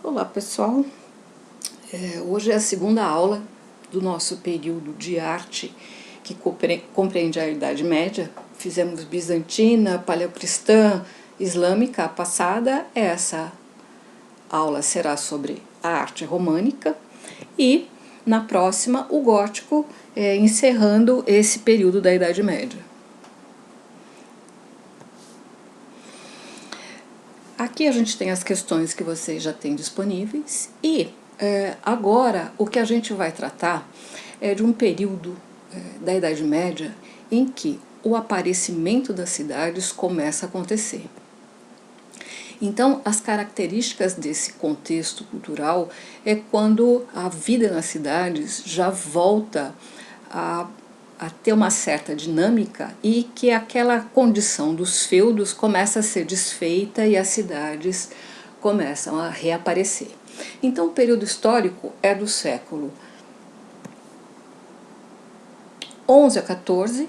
Olá pessoal, hoje é a segunda aula do nosso período de arte que compreende a Idade Média. Fizemos bizantina, paleocristã, islâmica. A passada, essa aula será sobre a arte românica e na próxima o gótico, encerrando esse período da Idade Média. Aqui a gente tem as questões que vocês já têm disponíveis e agora o que a gente vai tratar é de um período da Idade Média em que o aparecimento das cidades começa a acontecer. Então, as características desse contexto cultural é quando a vida nas cidades já volta a ter uma certa dinâmica e que aquela condição dos feudos começa a ser desfeita e as cidades começam a reaparecer. Então, o período histórico é do século XI a XIV,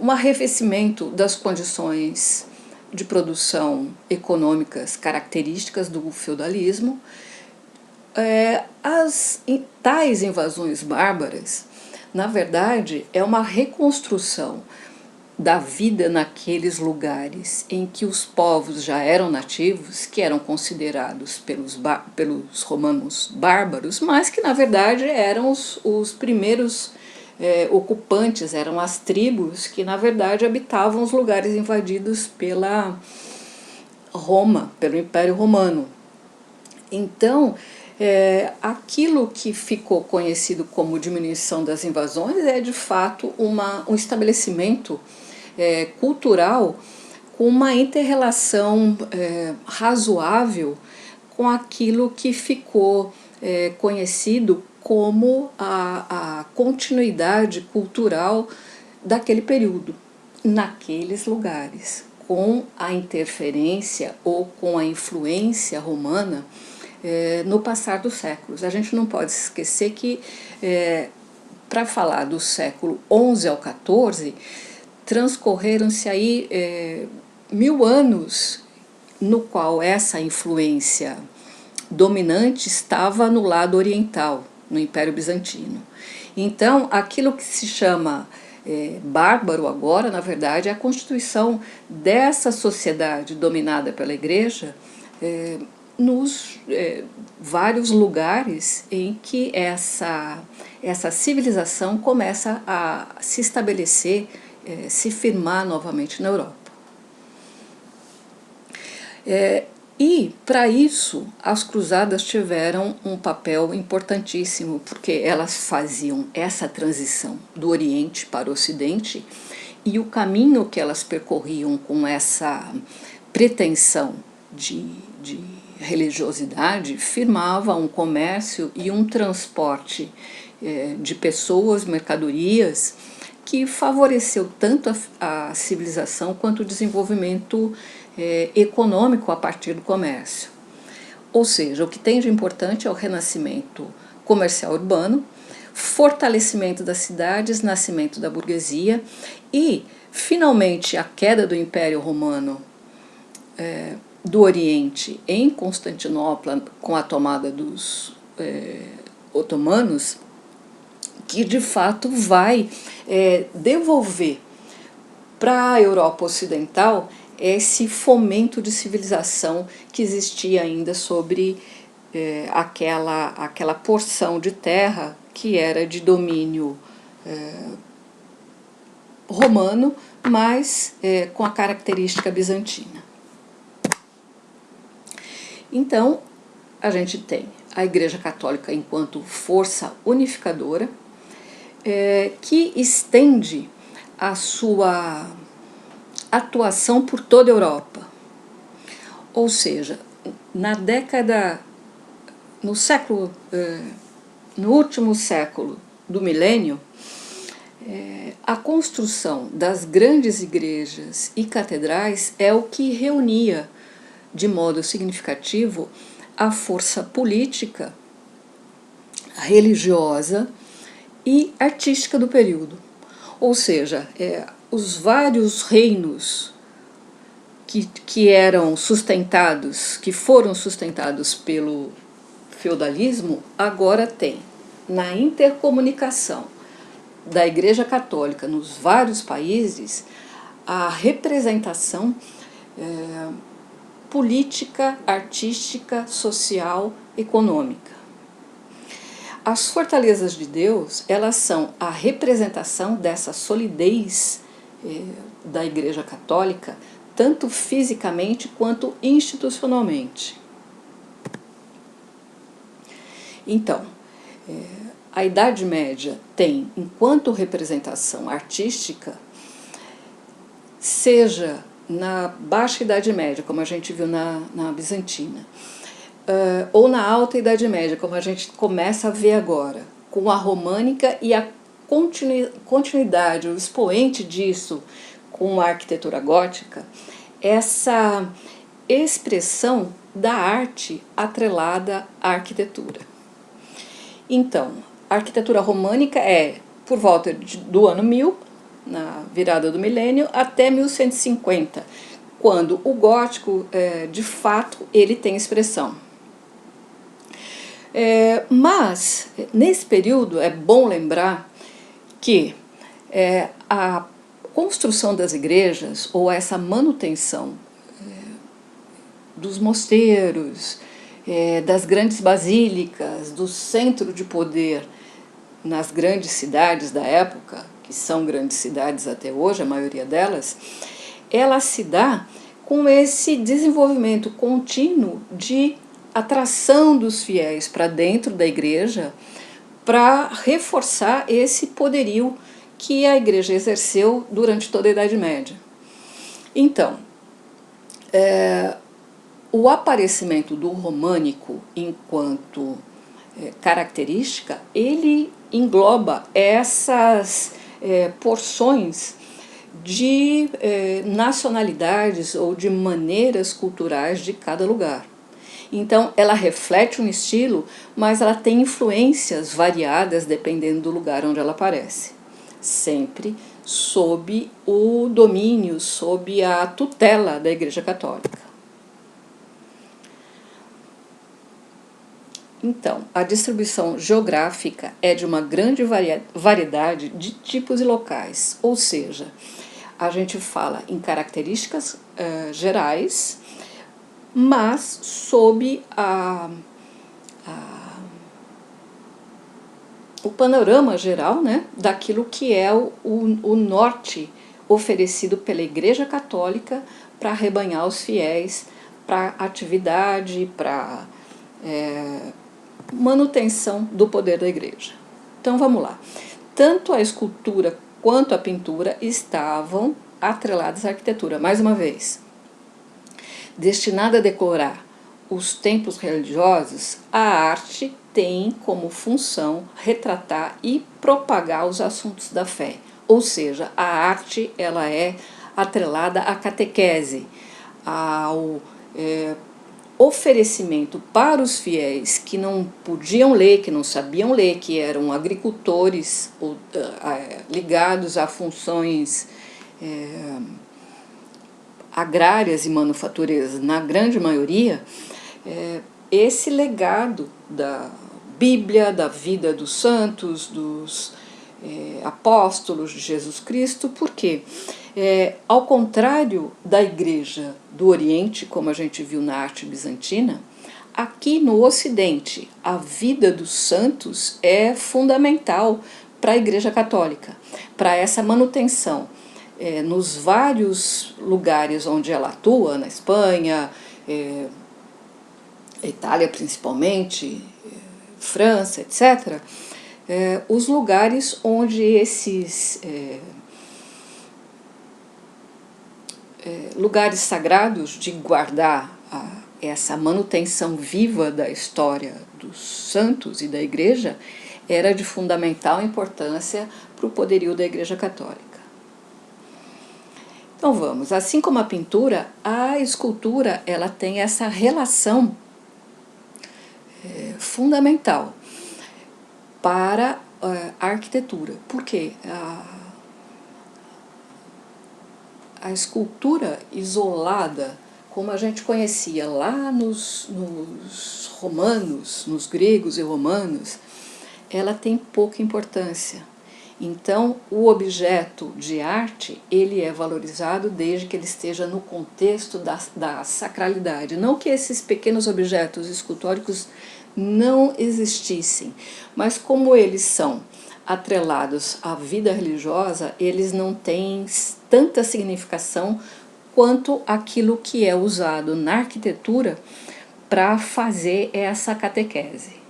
um arrefecimento das condições de produção econômicas características do feudalismo. As tais invasões bárbaras, na verdade, é uma reconstrução da vida naqueles lugares em que os povos já eram nativos, que eram considerados pelos romanos bárbaros, mas que na verdade eram os primeiros ocupantes, eram as tribos que na verdade habitavam os lugares invadidos pela Roma, pelo Império Romano. Então, aquilo que ficou conhecido como diminuição das invasões é de fato um estabelecimento cultural com uma inter-relação razoável com aquilo que ficou conhecido como a continuidade cultural daquele período, naqueles lugares, com a interferência ou com a influência romana no passar dos séculos. A gente não pode esquecer que, para falar do século XI ao XIV, transcorreram-se aí 1000 anos no qual essa influência dominante estava no lado oriental, no Império Bizantino. Então, aquilo que se chama bárbaro agora, na verdade, é a constituição dessa sociedade dominada pela Igreja nos vários lugares em que essa civilização começa a se estabelecer, se firmar novamente na Europa. E, para isso, as cruzadas tiveram um papel importantíssimo, porque elas faziam essa transição do Oriente para o Ocidente, e o caminho que elas percorriam com essa pretensão de religiosidade firmava um comércio e um transporte de pessoas, mercadorias, que favoreceu tanto a civilização quanto o desenvolvimento econômico a partir do comércio. Ou seja, o que tem de importante é o renascimento comercial urbano, fortalecimento das cidades, nascimento da burguesia e, finalmente, a queda do Império Romano do Oriente em Constantinopla com a tomada dos otomanos, que de fato vai devolver para a Europa Ocidental esse fomento de civilização que existia ainda sobre aquela porção de terra que era de domínio romano, mas com a característica bizantina. Então, a gente tem a Igreja Católica enquanto força unificadora, que estende a sua atuação por toda a Europa. Ou seja, no último século do milênio, a construção das grandes igrejas e catedrais é o que reunia de modo significativo a força política, religiosa e artística do período. Ou seja, os vários reinos que eram sustentados, que foram sustentados pelo feudalismo, agora tem na intercomunicação da Igreja Católica nos vários países a representação política, artística, social, econômica. As fortalezas de Deus, elas são a representação dessa solidez da Igreja Católica, tanto fisicamente quanto institucionalmente. Então, a Idade Média tem, enquanto representação artística, seja na Baixa Idade Média, como a gente viu na Bizantina, ou na Alta Idade Média, como a gente começa a ver agora, com a Românica e a continuidade, o expoente disso com a arquitetura gótica, essa expressão da arte atrelada à arquitetura. Então, a arquitetura românica é por volta do ano 1000, na virada do milênio, até 1150, quando o gótico, de fato, ele tem expressão. Mas, nesse período, é bom lembrar que a construção das igrejas, ou essa manutenção dos mosteiros, das grandes basílicas, do centro de poder nas grandes cidades da época, que são grandes cidades até hoje, a maioria delas, ela se dá com esse desenvolvimento contínuo de atração dos fiéis para dentro da igreja, para reforçar esse poderio que a igreja exerceu durante toda a Idade Média. Então, o aparecimento do românico enquanto característica, ele engloba essas porções de nacionalidades ou de maneiras culturais de cada lugar. Então, ela reflete um estilo, mas ela tem influências variadas dependendo do lugar onde ela aparece. Sempre sob o domínio, sob a tutela da Igreja Católica. Então, a distribuição geográfica é de uma grande variedade de tipos e locais, ou seja, a gente fala em características gerais, mas sob o panorama geral, né, daquilo que é o norte oferecido pela Igreja Católica para arrebanhar os fiéis para atividade, para manutenção do poder da igreja. Então vamos lá. Tanto a escultura quanto a pintura estavam atreladas à arquitetura. Mais uma vez, destinada a decorar os templos religiosos, a arte tem como função retratar e propagar os assuntos da fé. Ou seja, a arte ela é atrelada à catequese, ao oferecimento para os fiéis que não podiam ler, que não sabiam ler, que eram agricultores ou, ligados a funções agrárias e manufatureiras, na grande maioria, esse legado da Bíblia, da vida dos santos, dos apóstolos de Jesus Cristo. Por quê? Ao contrário da Igreja do Oriente, como a gente viu na arte bizantina, aqui no Ocidente a vida dos santos é fundamental para a Igreja Católica, para essa manutenção nos vários lugares onde ela atua, na Espanha, Itália principalmente, França, etc., os lugares onde esses lugares sagrados de guardar essa manutenção viva da história dos santos e da Igreja era de fundamental importância para o poderio da Igreja Católica. Então vamos, assim como a pintura, a escultura ela tem essa relação fundamental para a arquitetura. Por quê? a escultura isolada, como a gente conhecia lá nos romanos, nos gregos e romanos, ela tem pouca importância. Então, o objeto de arte, ele é valorizado desde que ele esteja no contexto da sacralidade. Não que esses pequenos objetos escultóricos não existissem, mas como eles são atrelados à vida religiosa, eles não têm tanta significação quanto aquilo que é usado na arquitetura para fazer essa catequese.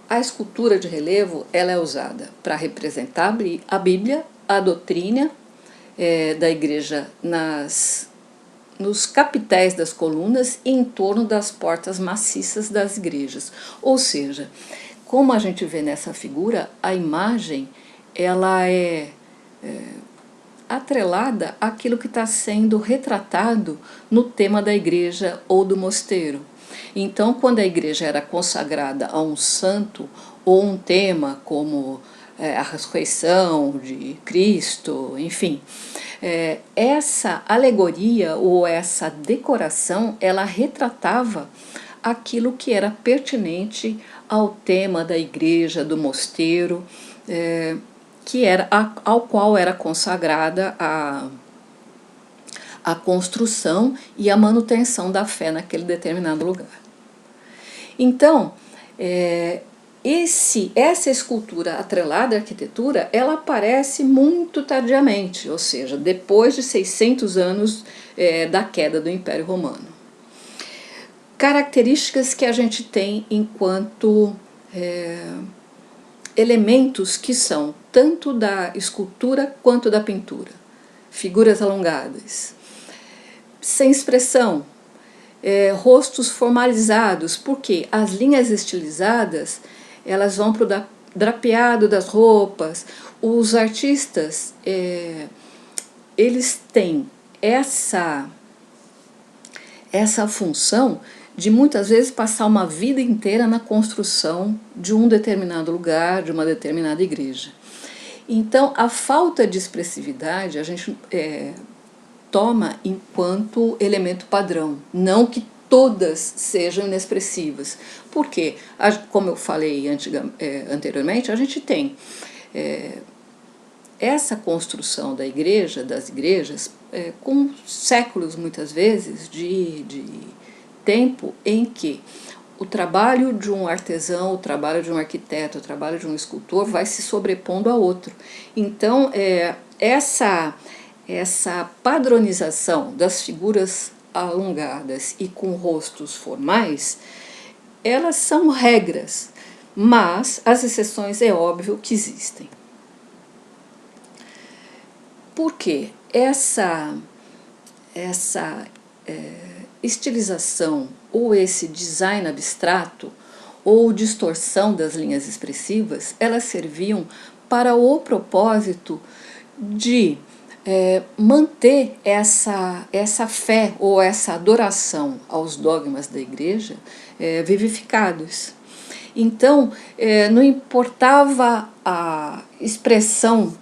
A escultura de relevo ela é usada para representar a Bíblia, a doutrina da igreja nos capitéis das colunas e em torno das portas maciças das igrejas. Ou seja, como a gente vê nessa figura, a imagem ela é atrelada àquilo que está sendo retratado no tema da igreja ou do mosteiro. Então, quando a igreja era consagrada a um santo ou um tema como a ressurreição de Cristo, enfim, essa alegoria ou essa decoração, ela retratava aquilo que era pertinente ao tema da igreja, do mosteiro, que era ao qual era consagrada a construção e a manutenção da fé naquele determinado lugar. Então, essa escultura atrelada à arquitetura, ela aparece muito tardiamente, ou seja, depois de 600 anos da queda do Império Romano. Características que a gente tem enquanto elementos que são tanto da escultura quanto da pintura. Figuras alongadas, sem expressão, rostos formalizados, porque as linhas estilizadas elas vão para o drapeado das roupas. Os artistas eles têm essa função de muitas vezes passar uma vida inteira na construção de um determinado lugar, de uma determinada igreja. Então, a falta de expressividade a gente toma enquanto elemento padrão, não que todas sejam inexpressivas, porque, como eu falei anteriormente, a gente tem essa construção da igreja, das igrejas, com séculos muitas vezes de tempo em que o trabalho de um artesão, o trabalho de um arquiteto, o trabalho de um escultor vai se sobrepondo a outro. Então, essa padronização das figuras alongadas e com rostos formais, elas são regras, mas as exceções é óbvio que existem. Porque essa estilização ou esse design abstrato ou distorção das linhas expressivas, elas serviam para o propósito de manter essa fé ou essa adoração aos dogmas da igreja vivificados. Então, não importava a expressão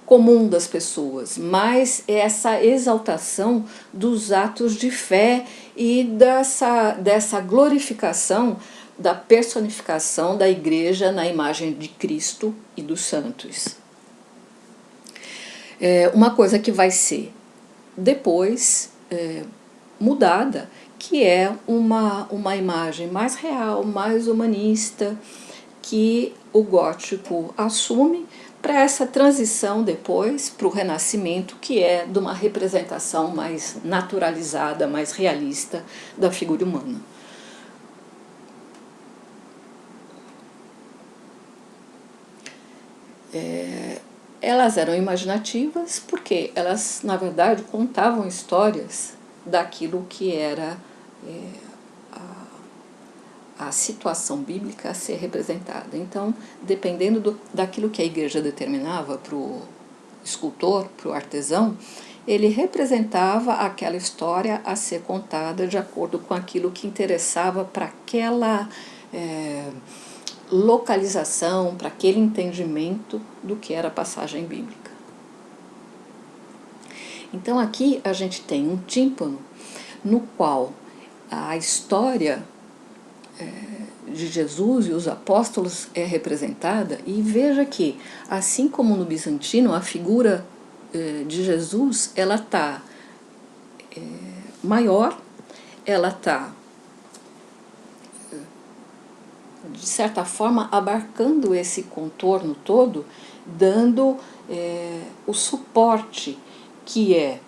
comum das pessoas, mas essa exaltação dos atos de fé e dessa glorificação da personificação da igreja na imagem de Cristo e dos santos. Uma coisa que vai ser depois mudada, que é uma imagem mais real, mais humanista, que o gótico assume para essa transição depois para o Renascimento, que é de uma representação mais naturalizada, mais realista da figura humana. Elas eram imaginativas porque elas, na verdade, contavam histórias daquilo que era a situação bíblica a ser representada. Então, dependendo daquilo que a igreja determinava para o escultor, para o artesão, ele representava aquela história a ser contada de acordo com aquilo que interessava para localização, para aquele entendimento do que era a passagem bíblica. Então aqui a gente tem um tímpano no qual a história de Jesus e os apóstolos é representada, e veja que, assim como no bizantino, a figura de Jesus, ela está maior, ela está, de certa forma, abarcando esse contorno todo, dando o suporte que é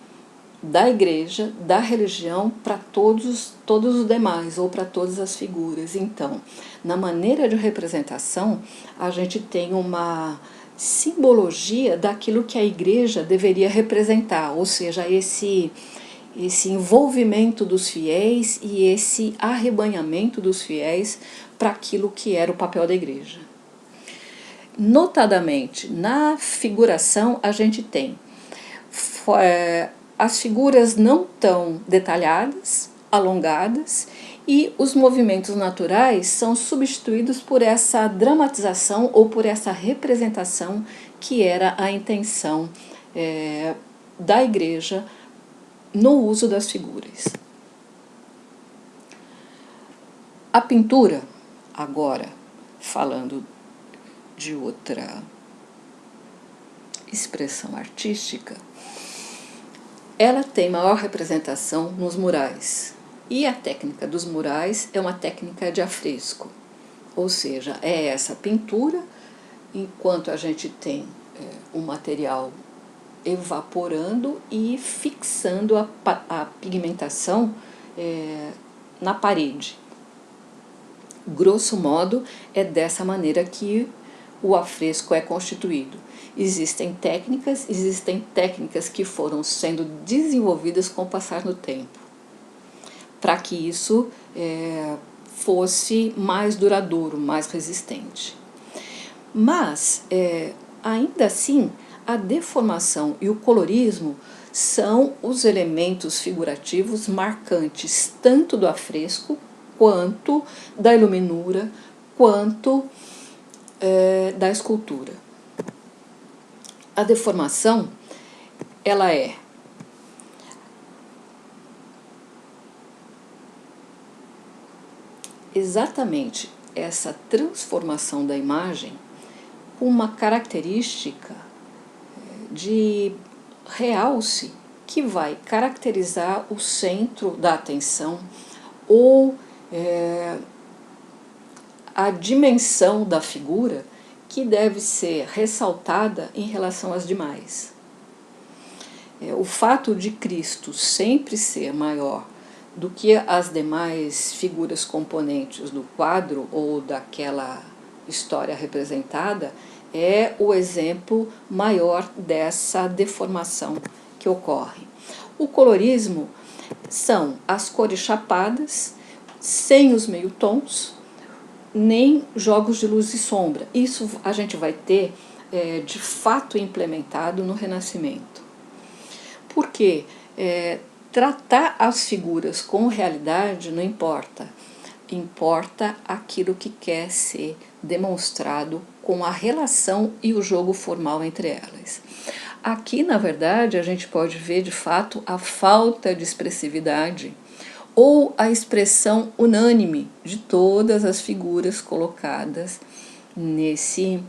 da igreja, da religião, para todos os demais, ou para todas as figuras. Então, na maneira de representação, a gente tem uma simbologia daquilo que a igreja deveria representar, ou seja, esse envolvimento dos fiéis e esse arrebanhamento dos fiéis para aquilo que era o papel da igreja. Notadamente, na figuração, a gente tem as figuras não tão detalhadas, alongadas, e os movimentos naturais são substituídos por essa dramatização ou por essa representação que era a intenção da igreja no uso das figuras. A pintura, agora falando de outra expressão artística, ela tem maior representação nos murais. E a técnica dos murais é uma técnica de afresco, ou seja, é essa pintura, enquanto a gente tem o material evaporando e fixando a pigmentação na parede. Grosso modo, é dessa maneira que o afresco é constituído. Existem técnicas que foram sendo desenvolvidas com o passar do tempo, para que isso fosse mais duradouro, mais resistente. Mas, ainda assim, a deformação e o colorismo são os elementos figurativos marcantes tanto do afresco, quanto da iluminura, quanto da escultura. A deformação, ela é exatamente essa transformação da imagem com uma característica de realce que vai caracterizar o centro da atenção ou a dimensão da figura que deve ser ressaltada em relação às demais. O fato de Cristo sempre ser maior do que as demais figuras componentes do quadro ou daquela história representada é o exemplo maior dessa deformação que ocorre. O colorismo são as cores chapadas, sem os meio-tons, nem jogos de luz e sombra. Isso a gente vai ter de fato implementado no Renascimento. Porque tratar as figuras com realidade não importa. Importa aquilo que quer ser demonstrado com a relação e o jogo formal entre elas. Aqui, na verdade, a gente pode ver de fato a falta de expressividade ou a expressão unânime de todas as figuras colocadas nesse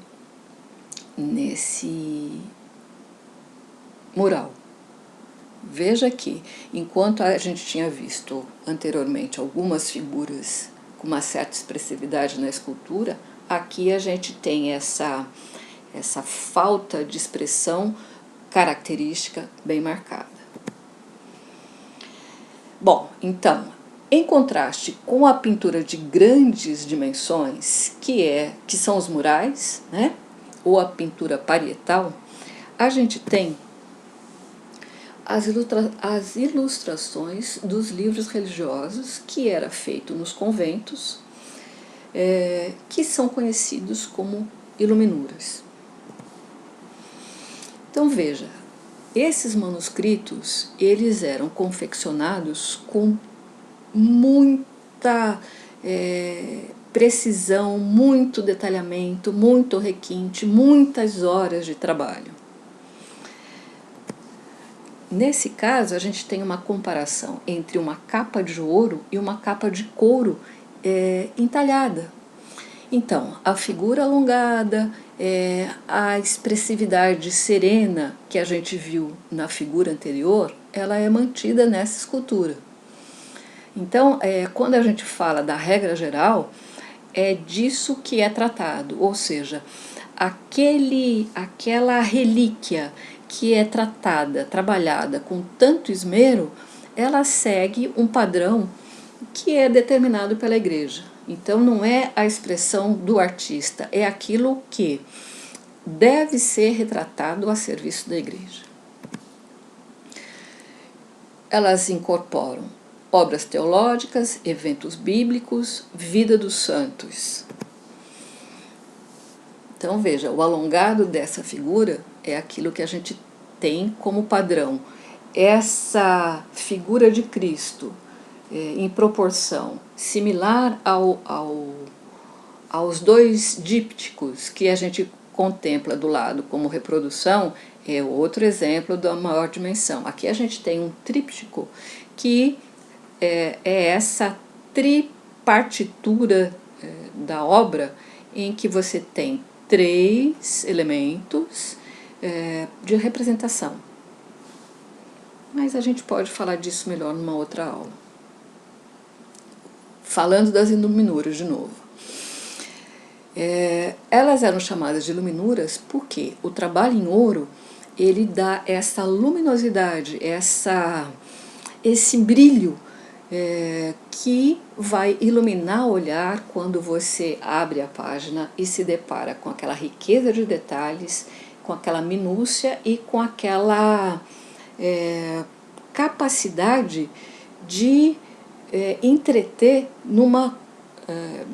mural. Veja que, enquanto a gente tinha visto anteriormente algumas figuras com uma certa expressividade na escultura, aqui a gente tem essa falta de expressão característica bem marcada. Bom, então, em contraste com a pintura de grandes dimensões, que são os murais, né, ou a pintura parietal, a gente tem as ilustrações dos livros religiosos que era feito nos conventos, que são conhecidos como iluminuras. Então veja, esses manuscritos eles eram confeccionados com muita precisão, muito detalhamento, muito requinte, muitas horas de trabalho. Nesse caso, a gente tem uma comparação entre uma capa de ouro e uma capa de couro entalhada. Então, a figura alongada, a expressividade serena que a gente viu na figura anterior, ela é mantida nessa escultura. Então, quando a gente fala da regra geral, é disso que é tratado, ou seja, aquela relíquia que é trabalhada com tanto esmero, ela segue um padrão que é determinado pela igreja. Então não é a expressão do artista, é aquilo que deve ser retratado a serviço da igreja. Elas incorporam obras teológicas, eventos bíblicos, vida dos santos. Então veja, o alongado dessa figura é aquilo que a gente tem como padrão. Essa figura de Cristo em proporção similar aos dois dípticos que a gente contempla do lado como reprodução, é outro exemplo da maior dimensão. Aqui a gente tem um tríptico que é essa tripartitura da obra em que você tem 3 elementos de representação. Mas a gente pode falar disso melhor numa outra aula. Falando das iluminuras de novo. Elas eram chamadas de iluminuras porque o trabalho em ouro, ele dá essa luminosidade, esse brilho que vai iluminar o olhar quando você abre a página e se depara com aquela riqueza de detalhes, com aquela minúcia e com aquela capacidade de entreter numa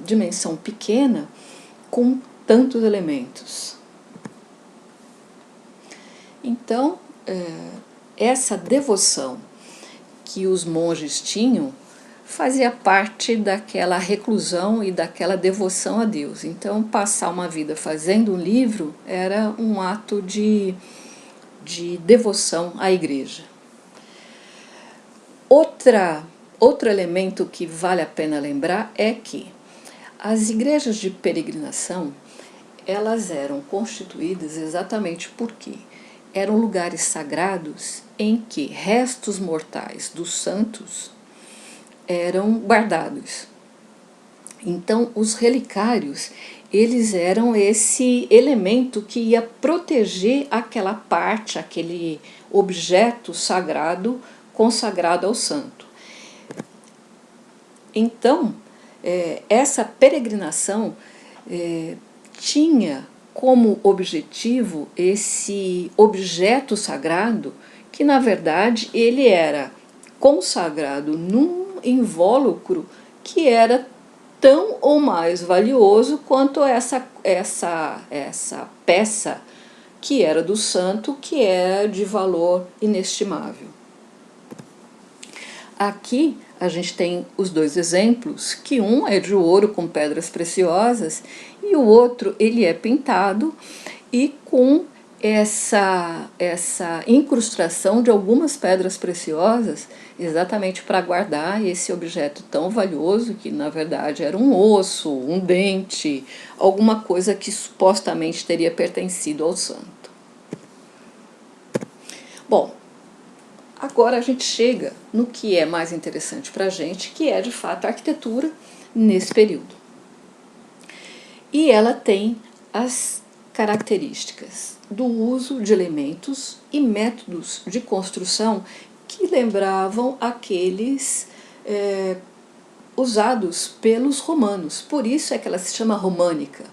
dimensão pequena com tantos elementos. Então, essa devoção que os monges tinham fazia parte daquela reclusão e daquela devoção a Deus. Então, passar uma vida fazendo um livro era um ato de devoção à igreja. Outro elemento que vale a pena lembrar é que as igrejas de peregrinação, elas eram constituídas exatamente porque eram lugares sagrados em que restos mortais dos santos eram guardados. Então, os relicários, eles eram esse elemento que ia proteger aquela parte, aquele objeto sagrado consagrado ao santo. Então, essa peregrinação tinha como objetivo esse objeto sagrado que, na verdade, ele era consagrado num invólucro que era tão ou mais valioso quanto essa peça que era do santo, que é de valor inestimável. Aqui a gente tem os dois exemplos, que um é de ouro com pedras preciosas e o outro ele é pintado e com essa incrustação de algumas pedras preciosas, exatamente para guardar esse objeto tão valioso, que na verdade era um osso, um dente, alguma coisa que supostamente teria pertencido ao santo. Bom, agora a gente chega no que é mais interessante para a gente, que é de fato a arquitetura nesse período. E ela tem as características do uso de elementos e métodos de construção que lembravam aqueles usados pelos romanos. Por isso é que ela se chama românica,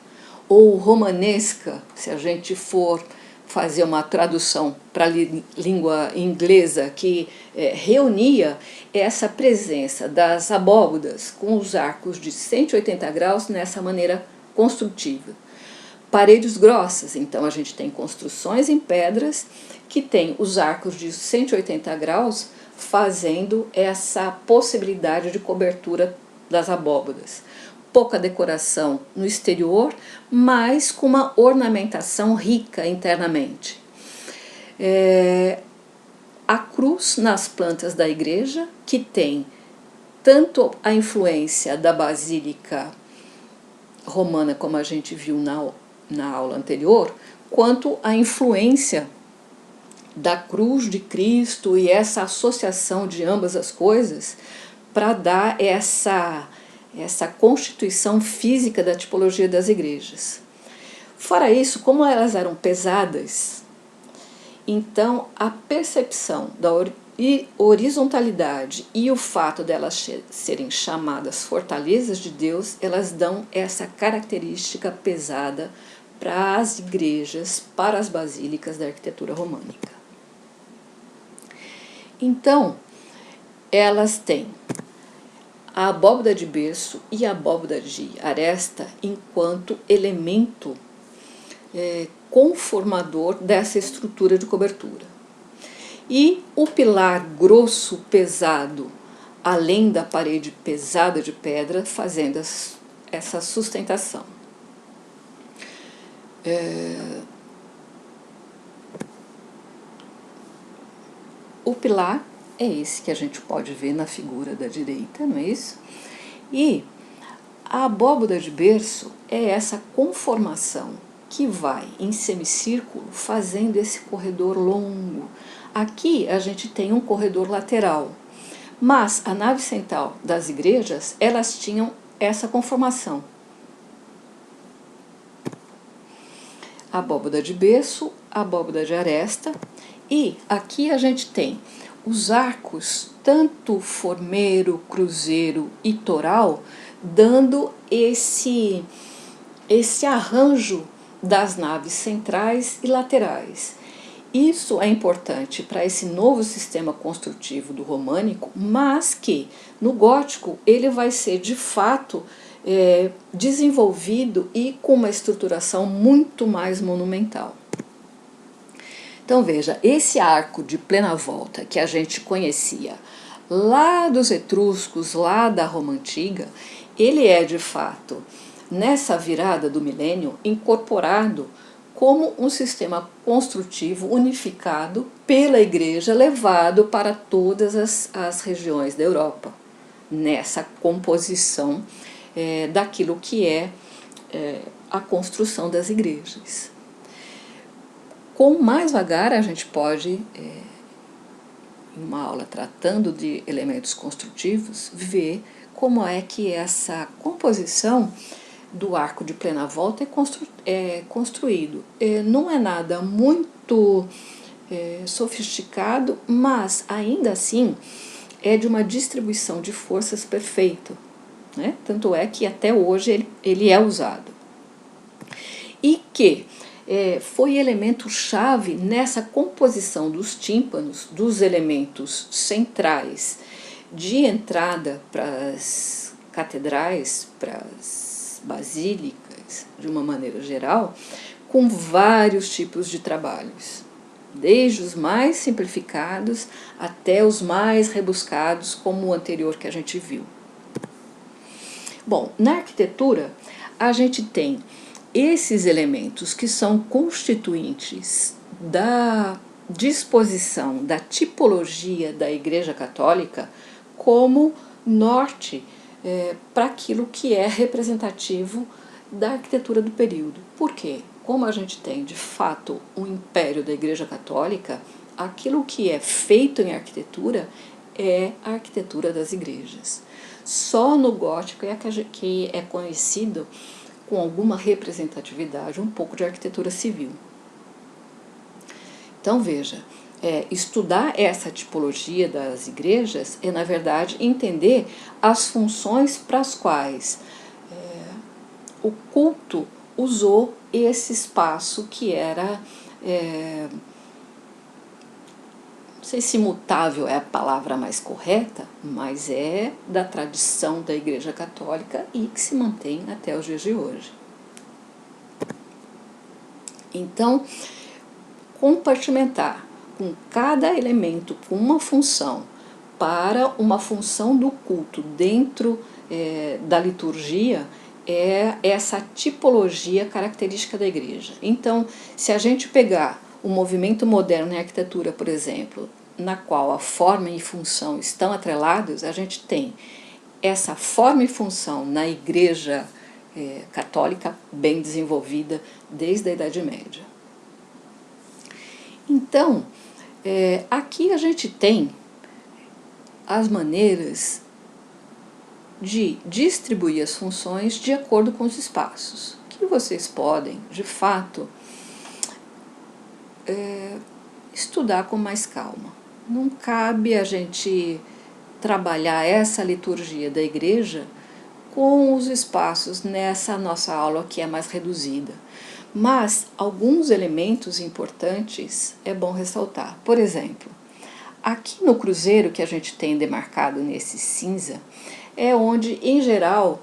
ou romanesca, se a gente for fazer uma tradução para a língua inglesa, que reunia essa presença das abóbodas com os arcos de 180 graus nessa maneira construtiva. Paredes grossas, então a gente tem construções em pedras que tem os arcos de 180 graus fazendo essa possibilidade de cobertura das abóbodas. pouca decoração no exterior, mas com uma ornamentação rica internamente. A cruz nas plantas da igreja, que tem tanto a influência da basílica romana, como a gente viu na aula anterior, quanto a influência da cruz de Cristo e essa associação de ambas as coisas para dar essa constituição física da tipologia das igrejas. Fora isso, como elas eram pesadas, então a percepção da horizontalidade e o fato delas serem chamadas fortalezas de Deus, elas dão essa característica pesada para as igrejas, para as basílicas da arquitetura românica. Então, elas têm a abóbada de berço e a abóbada de aresta enquanto elemento conformador dessa estrutura de cobertura. E o pilar grosso, pesado, além da parede pesada de pedra, fazendo essa sustentação. O pilar é esse que a gente pode ver na figura da direita, não é isso? E a abóbada de berço é essa conformação que vai em semicírculo fazendo esse corredor longo. Aqui a gente tem um corredor lateral, mas a nave central das igrejas, elas tinham essa conformação. A abóbada de berço, a abóbada de aresta, e aqui a gente tem os arcos, tanto formeiro, cruzeiro e toral, dando esse arranjo das naves centrais e laterais. Isso é importante para esse novo sistema construtivo do românico, mas que no gótico ele vai ser de fato desenvolvido e com uma estruturação muito mais monumental. Então veja, esse arco de plena volta que a gente conhecia lá dos etruscos, lá da Roma Antiga, ele é de fato, nessa virada do milênio, incorporado como um sistema construtivo unificado pela Igreja, levado para todas as regiões da Europa, nessa composição daquilo que é a construção das igrejas. Com mais vagar, a gente pode, em uma aula tratando de elementos construtivos, ver como é que essa composição do arco de plena volta é construído. Não é nada muito sofisticado, mas ainda assim é de uma distribuição de forças perfeita, né? Tanto é que até hoje ele é usado. E que foi elemento-chave nessa composição dos tímpanos, dos elementos centrais de entrada para as catedrais, para as basílicas, de uma maneira geral, com vários tipos de trabalhos, desde os mais simplificados até os mais rebuscados, como o anterior que a gente viu. Bom, na arquitetura, a gente tem esses elementos que são constituintes da disposição, da tipologia da Igreja Católica como norte para aquilo que é representativo da arquitetura do período. Por quê? Como a gente tem, de fato, um império da Igreja Católica, aquilo que é feito em arquitetura é a arquitetura das igrejas. Só no gótico que é conhecido com alguma representatividade, um pouco de arquitetura civil. Então veja, estudar essa tipologia das igrejas é, na verdade, entender as funções para as quais o culto usou esse espaço que era, não sei se imutável é a palavra mais correta, mas é da tradição da Igreja Católica e que se mantém até os dias de hoje. Então, compartimentar com cada elemento com uma função para uma função do culto dentro da liturgia, é essa tipologia característica da igreja. Então, se a gente pegar o movimento moderno em arquitetura, por exemplo, na qual a forma e função estão atrelados, a gente tem essa forma e função na igreja católica bem desenvolvida desde a Idade Média. Então, aqui a gente tem as maneiras de distribuir as funções de acordo com os espaços, que vocês podem, de fato, estudar com mais calma. Não cabe a gente trabalhar essa liturgia da igreja com os espaços nessa nossa aula que é mais reduzida. Mas alguns elementos importantes é bom ressaltar. Por exemplo, aqui no cruzeiro que a gente tem demarcado nesse cinza, é onde, em geral,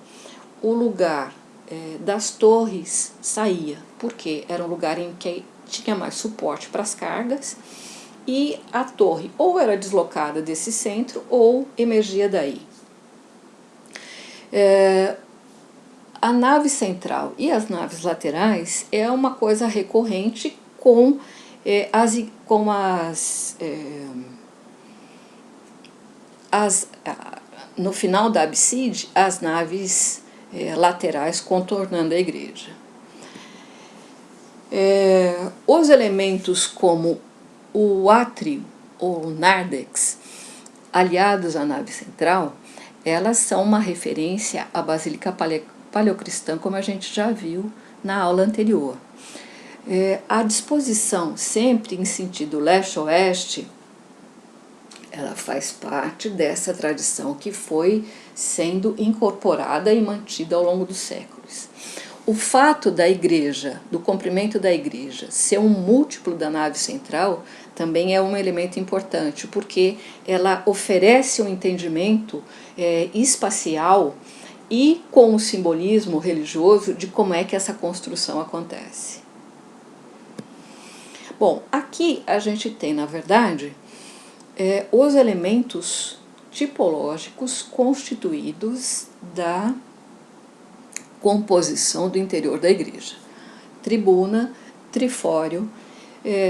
o lugar das torres saía, porque era um lugar em que tinha mais suporte para as cargas, e a torre ou era deslocada desse centro ou emergia daí. A nave central e as naves laterais é uma coisa recorrente no final da abside, as naves laterais contornando a igreja. Os elementos como o átrio ou o nárdex, aliados à nave central, elas são uma referência à Basílica Paleocristã, como a gente já viu na aula anterior. A disposição sempre em sentido leste-oeste, ela faz parte dessa tradição que foi sendo incorporada e mantida ao longo dos séculos. O fato da igreja, do comprimento da igreja, ser um múltiplo da nave central, também é um elemento importante, porque ela oferece um entendimento espacial e com o simbolismo religioso de como é que essa construção acontece. Bom, aqui a gente tem, na verdade, os elementos tipológicos constituídos da composição do interior da igreja. Tribuna, trifório,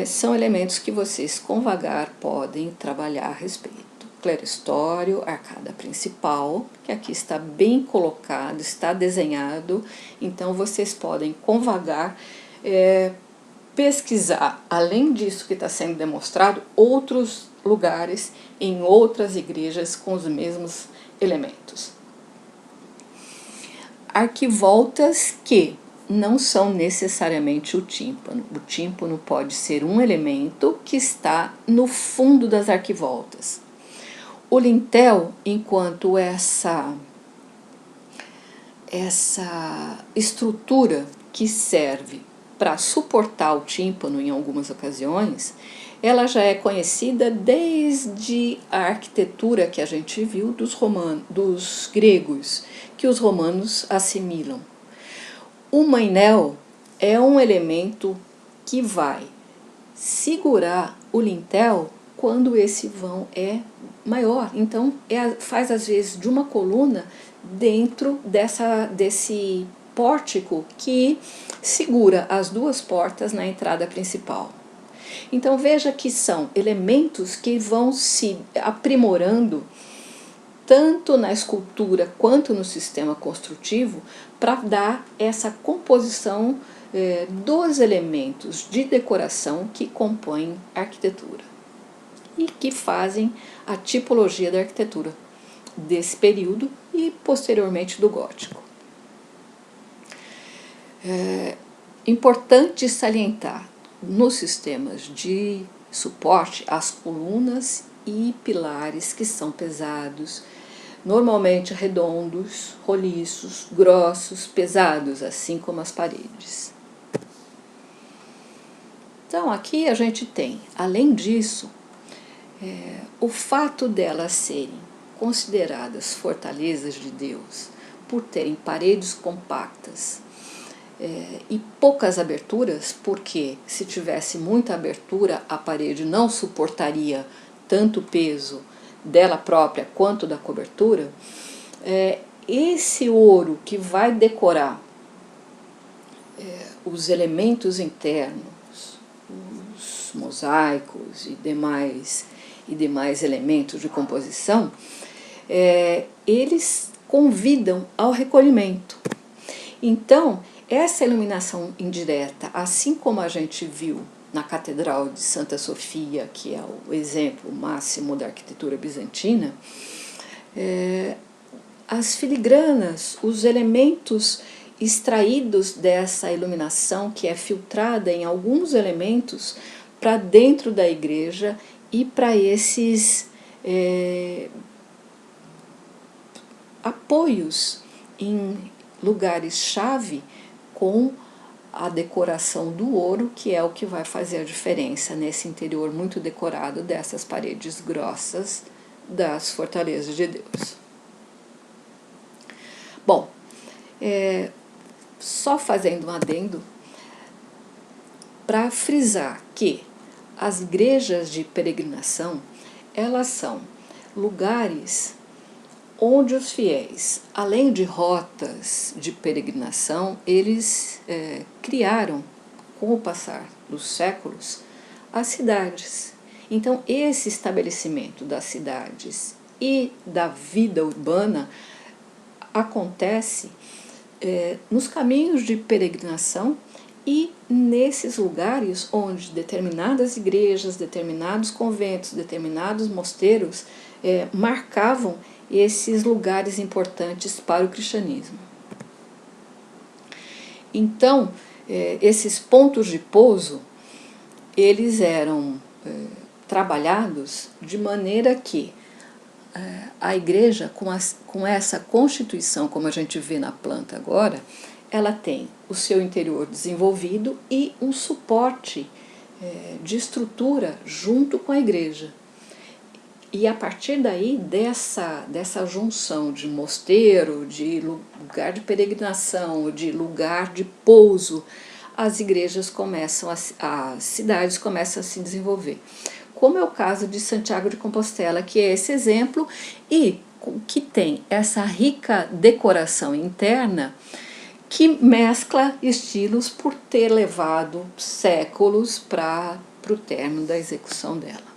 são elementos que vocês com vagar podem trabalhar a respeito. Cleristório, arcada principal, que aqui está bem colocado, está desenhado, então vocês podem com vagar pesquisar, além disso que está sendo demonstrado, outros lugares em outras igrejas com os mesmos elementos. Arquivoltas que não são necessariamente o tímpano. O tímpano pode ser um elemento que está no fundo das arquivoltas. O lintel, enquanto essa estrutura que serve para suportar o tímpano em algumas ocasiões, ela já é conhecida desde a arquitetura que a gente viu dos gregos, que os romanos assimilam. O mainel é um elemento que vai segurar o lintel quando esse vão é maior. Então, faz às vezes de uma coluna dentro desse pórtico que segura as duas portas na entrada principal. Então veja que são elementos que vão se aprimorando tanto na escultura quanto no sistema construtivo para dar essa composição dos elementos de decoração que compõem a arquitetura e que fazem a tipologia da arquitetura desse período e posteriormente do gótico. Importante salientar nos sistemas de suporte as colunas e pilares que são pesados, normalmente redondos, roliços, grossos, pesados, assim como as paredes. Então aqui a gente tem, além disso, o fato delas serem consideradas fortalezas de Deus por terem paredes compactas e poucas aberturas, porque se tivesse muita abertura a parede não suportaria tanto peso dela própria quanto da cobertura, esse ouro que vai decorar os elementos internos, os mosaicos e demais elementos de composição, eles convidam ao recolhimento. Então, essa iluminação indireta, assim como a gente viu na Catedral de Santa Sofia, que é o exemplo máximo da arquitetura bizantina, as filigranas, os elementos extraídos dessa iluminação, que é filtrada em alguns elementos para dentro da igreja e para esses apoios em lugares-chave com a decoração do ouro, que é o que vai fazer a diferença nesse interior muito decorado dessas paredes grossas das fortalezas de Deus. Bom, só fazendo um adendo para frisar que as igrejas de peregrinação, elas são lugares onde os fiéis, além de rotas de peregrinação, eles criaram, com o passar dos séculos, as cidades. Então, esse estabelecimento das cidades e da vida urbana acontece nos caminhos de peregrinação e nesses lugares onde determinadas igrejas, determinados conventos, determinados mosteiros marcavam esses lugares importantes para o cristianismo. Então, esses pontos de pouso, eles eram trabalhados de maneira que a igreja, com essa constituição, como a gente vê na planta agora, ela tem o seu interior desenvolvido e um suporte de estrutura junto com a igreja. E a partir daí, dessa junção de mosteiro, de lugar de peregrinação, de lugar de pouso, as igrejas as cidades começam a se desenvolver. Como é o caso de Santiago de Compostela, que é esse exemplo, e que tem essa rica decoração interna que mescla estilos por ter levado séculos para o término da execução dela.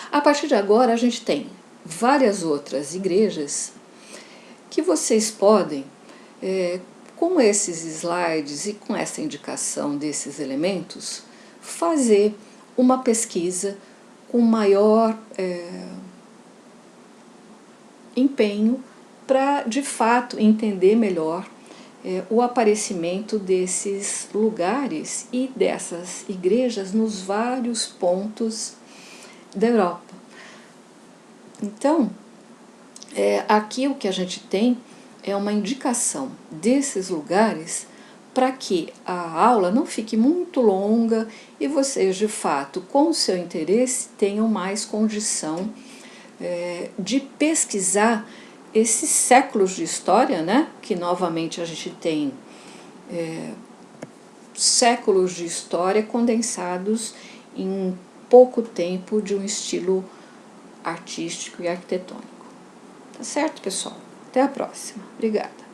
A partir de agora, a gente tem várias outras igrejas que vocês podem, com esses slides e com essa indicação desses elementos, fazer uma pesquisa com maior empenho para, de fato, entender melhor o aparecimento desses lugares e dessas igrejas nos vários pontos da Europa. Então, aqui o que a gente tem é uma indicação desses lugares para que a aula não fique muito longa e vocês, de fato, com o seu interesse, tenham mais condição de pesquisar esses séculos de história, né? Que novamente a gente tem séculos de história condensados em pouco tempo de um estilo artístico e arquitetônico. Tá certo, pessoal? Até a próxima. Obrigada.